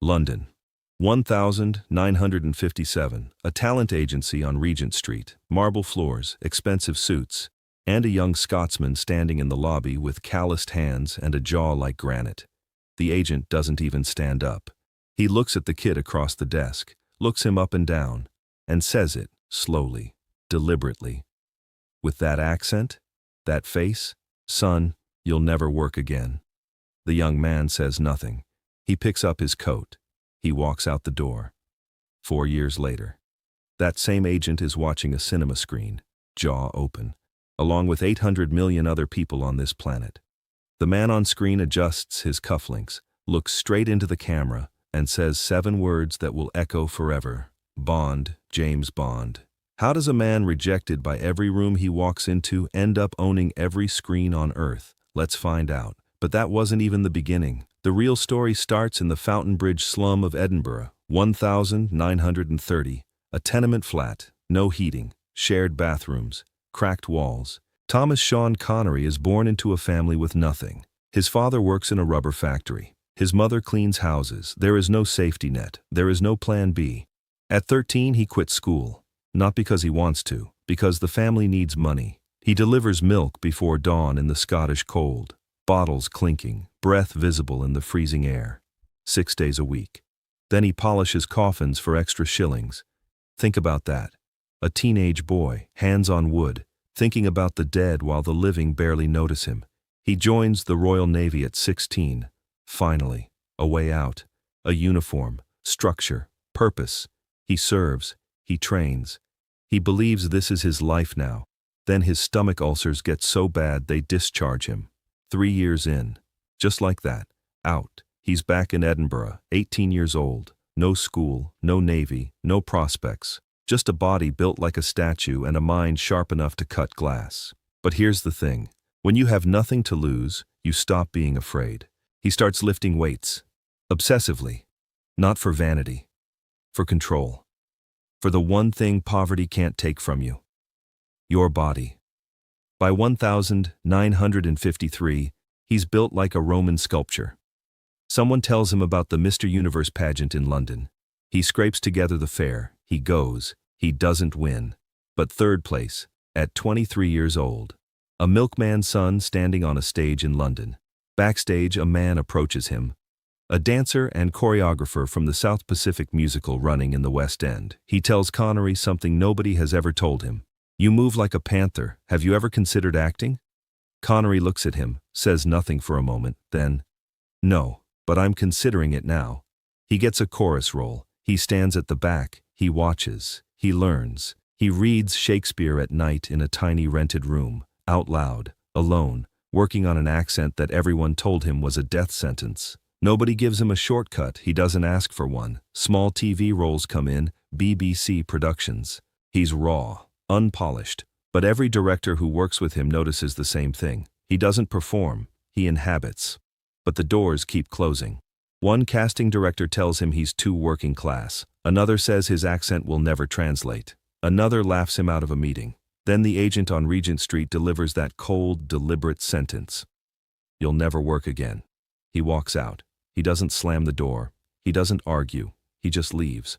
London. 1957, a talent agency on Regent Street, marble floors, expensive suits, and a young Scotsman standing in the lobby with calloused hands and a jaw like granite. The agent doesn't even stand up. He looks at the kid across the desk, looks him up and down, and says it, slowly, deliberately. With that accent, that face, "Son, you'll never work again." The young man says nothing. He picks up his coat. He walks out the door. 4 years later, that same agent is watching a cinema screen, jaw open, along with 800 million other people on this planet. The man on screen adjusts his cufflinks, looks straight into the camera, and says 7 words that will echo forever. Bond, James Bond. How does a man rejected by every room he walks into end up owning every screen on Earth? Let's find out. But that wasn't even the beginning. The real story starts in the Fountain Bridge slum of Edinburgh, 1930, a tenement flat, no heating, shared bathrooms, cracked walls. Thomas Sean Connery is born into a family with nothing. His father works in a rubber factory. His mother cleans houses. There is no safety net. There is no plan B. At 13, he quits school. Not because he wants to, because the family needs money. He delivers milk before dawn in the Scottish cold. Bottles clinking, breath visible in the freezing air. 6 days a week. Then he polishes coffins for extra shillings. Think about that. A teenage boy, hands on wood, thinking about the dead while the living barely notice him. He joins the Royal Navy at 16. Finally, a way out. A uniform, structure, purpose. He serves. He trains. He believes this is his life now. Then his stomach ulcers get so bad they discharge him. 3 years in. Just like that. Out. He's back in Edinburgh, 18 years old. No school, no navy, no prospects. Just a body built like a statue and a mind sharp enough to cut glass. But here's the thing. When you have nothing to lose, you stop being afraid. He starts lifting weights. Obsessively. Not for vanity. For control. For the one thing poverty can't take from you. Your body. By 1953, he's built like a Roman sculpture. Someone tells him about the Mr. Universe pageant in London. He scrapes together the fare. He goes. He doesn't win. But third place, at 23 years old. A milkman's son standing on a stage in London. Backstage, a man approaches him. A dancer and choreographer from the South Pacific musical running in the West End. He tells Connery something nobody has ever told him. "You move like a panther. Have you ever considered acting?" Connery looks at him, says nothing for a moment, then, "No, but I'm considering it now." He gets a chorus role. He stands at the back. He watches. He learns. He reads Shakespeare at night in a tiny rented room, out loud, alone, working on an accent that everyone told him was a death sentence. Nobody gives him a shortcut. He doesn't ask for one. Small TV roles come in, BBC productions. He's raw. Unpolished, but every director who works with him notices the same thing. He doesn't perform, he inhabits. But the doors keep closing. One casting director tells him he's too working class. Another says his accent will never translate. Another laughs him out of a meeting. Then the agent on Regent Street delivers that cold, deliberate sentence. "You'll never work again." He walks out. He doesn't slam the door. He doesn't argue. He just leaves.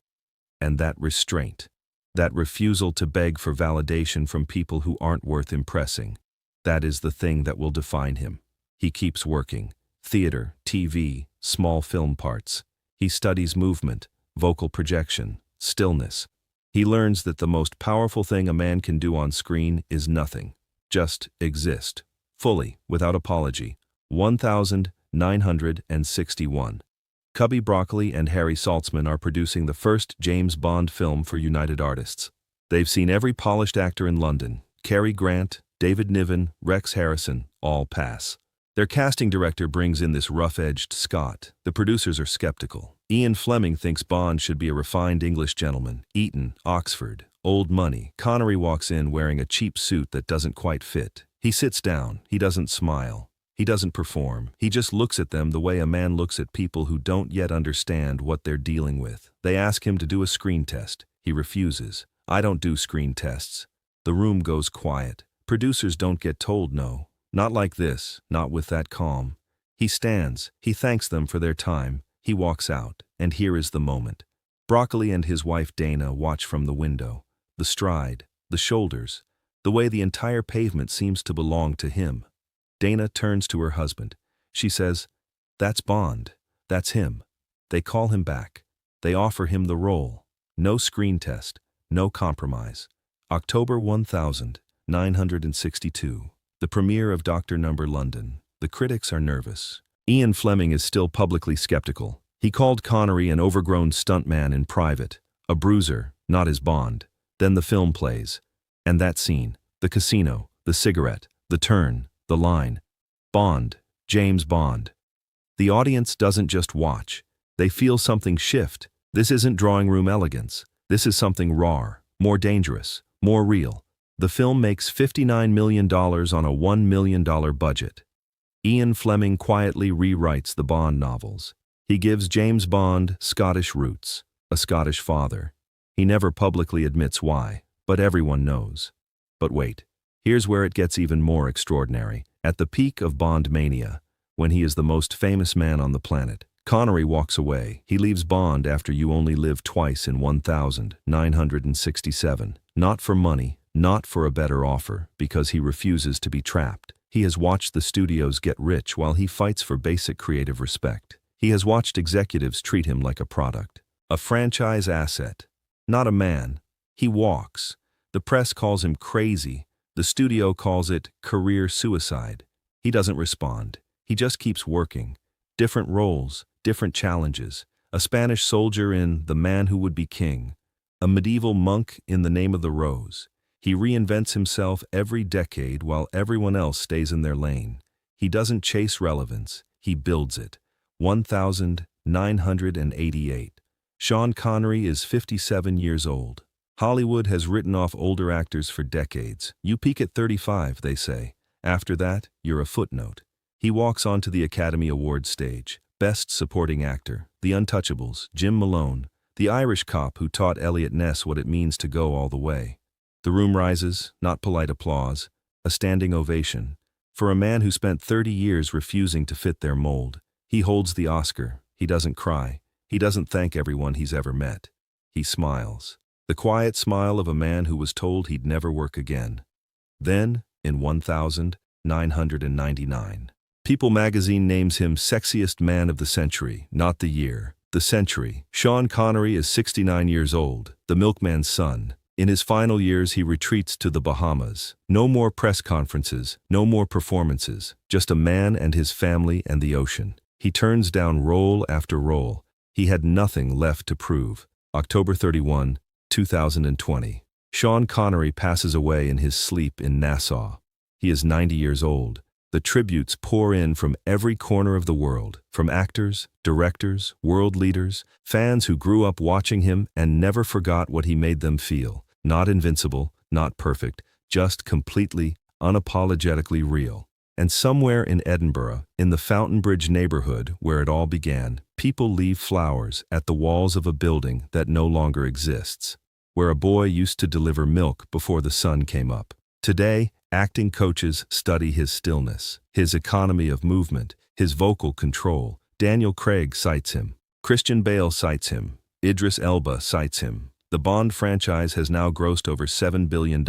And that restraint. That refusal to beg for validation from people who aren't worth impressing. That is the thing that will define him. He keeps working. Theater, TV, small film parts. He studies movement, vocal projection, stillness. He learns that the most powerful thing a man can do on screen is nothing. Just exist. Fully, without apology. 1961. Cubby Broccoli and Harry Saltzman are producing the first James Bond film for United Artists. They've seen every polished actor in London. Cary Grant, David Niven, Rex Harrison, all pass. Their casting director brings in this rough-edged Scot. The producers are skeptical. Ian Fleming thinks Bond should be a refined English gentleman. Eton, Oxford, old money. Connery walks in wearing a cheap suit that doesn't quite fit. He sits down. He doesn't smile. He doesn't perform. He just looks at them the way a man looks at people who don't yet understand what they're dealing with. They ask him to do a screen test. He refuses. "I don't do screen tests." The room goes quiet. Producers don't get told no. Not like this, not with that calm. He stands. He thanks them for their time. He walks out. and here is the moment. Broccoli and his wife Dana watch from the window. The stride, the shoulders, the way the entire pavement seems to belong to him. Dana turns to her husband. She says, "That's Bond. That's him." They call him back. They offer him the role. No screen test, no compromise. October 1962. The premiere of Dr. Number London. The critics are nervous. Ian Fleming is still publicly skeptical. He called Connery an overgrown stuntman in private, a bruiser, not his Bond. Then the film plays. And that scene, the casino, the cigarette, the turn, the line. Bond, James Bond. The audience doesn't just watch. They feel something shift. This isn't drawing room elegance. This is something raw, more dangerous, more real. The film makes $59 million on a $1 million budget. Ian Fleming quietly rewrites the Bond novels. He gives James Bond Scottish roots, a Scottish father. He never publicly admits why, but everyone knows. But wait, here's where it gets even more extraordinary. At the peak of Bond mania, when he is the most famous man on the planet, Connery walks away. He leaves Bond after You Only Live Twice in 1967. Not for money, not for a better offer, because he refuses to be trapped. He has watched the studios get rich while he fights for basic creative respect. He has watched executives treat him like a product, a franchise asset, not a man. He walks. The press calls him crazy. The studio calls it career suicide. He doesn't respond. He just keeps working. Different roles, different challenges. A Spanish soldier in The Man Who Would Be King. A medieval monk in The Name of the Rose. He reinvents himself every decade while everyone else stays in their lane. He doesn't chase relevance. He builds it. 1988. Sean Connery is 57 years old. Hollywood has written off older actors for decades. You peak at 35, they say. After that, you're a footnote. He walks onto the Academy Awards stage. Best Supporting Actor, The Untouchables, Jim Malone, the Irish cop who taught Elliot Ness what it means to go all the way. The room rises, not polite applause, a standing ovation. For a man who spent 30 years refusing to fit their mold. He holds the Oscar. He doesn't cry. He doesn't thank everyone he's ever met. He smiles. The quiet smile of a man who was told he'd never work again. Then, in 1999, People magazine names him Sexiest Man of the Century, not the year, the century. Sean Connery is 69 years old, the milkman's son. In his final years, he retreats to the Bahamas. No more press conferences, no more performances, just a man and his family and the ocean. He turns down role after role. He had nothing left to prove. October 31, 2020. Sean Connery passes away in his sleep in Nassau. He is 90 years old. The tributes pour in from every corner of the world, from actors, directors, world leaders, fans who grew up watching him and never forgot what he made them feel. Not invincible, not perfect, just completely, unapologetically real. And somewhere in Edinburgh, in the Fountain Bridge neighborhood where it all began, people leave flowers at the walls of a building that no longer exists, where a boy used to deliver milk before the sun came up. Today, acting coaches study his stillness, his economy of movement, his vocal control. Daniel Craig cites him. Christian Bale cites him. Idris Elba cites him. The Bond franchise has now grossed over $7 billion.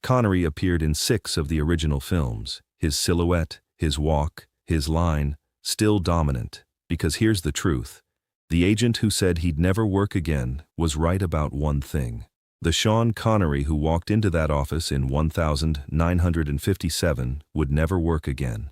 Connery appeared in 6 of the original films. His silhouette, his walk, his line, still dominant. Because here's the truth. The agent who said he'd never work again was right about one thing. The Sean Connery who walked into that office in 1957 would never work again.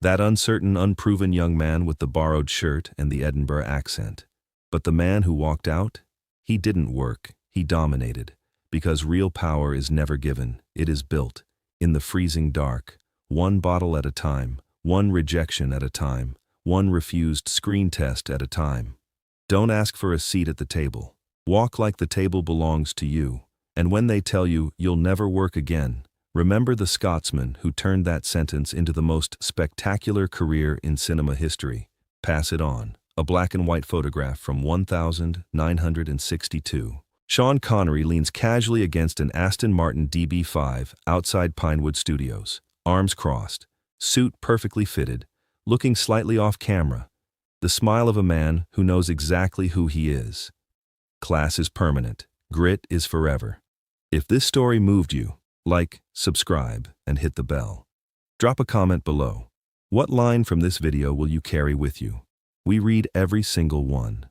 That uncertain, unproven young man with the borrowed shirt and the Edinburgh accent. But the man who walked out? He didn't work, he dominated. Because real power is never given, it is built. In the freezing dark, one bottle at a time, one rejection at a time, one refused screen test at a time. Don't ask for a seat at the table. Walk like the table belongs to you. And when they tell you you'll never work again, remember the Scotsman who turned that sentence into the most spectacular career in cinema history. Pass it on. A black and white photograph from 1962. Sean Connery leans casually against an Aston Martin DB5 outside Pinewood Studios, arms crossed, suit perfectly fitted, looking slightly off camera. The smile of a man who knows exactly who he is. Class is permanent. Grit is forever. If this story moved you, like, subscribe, and hit the bell. Drop a comment below. What line from this video will you carry with you? We read every single one.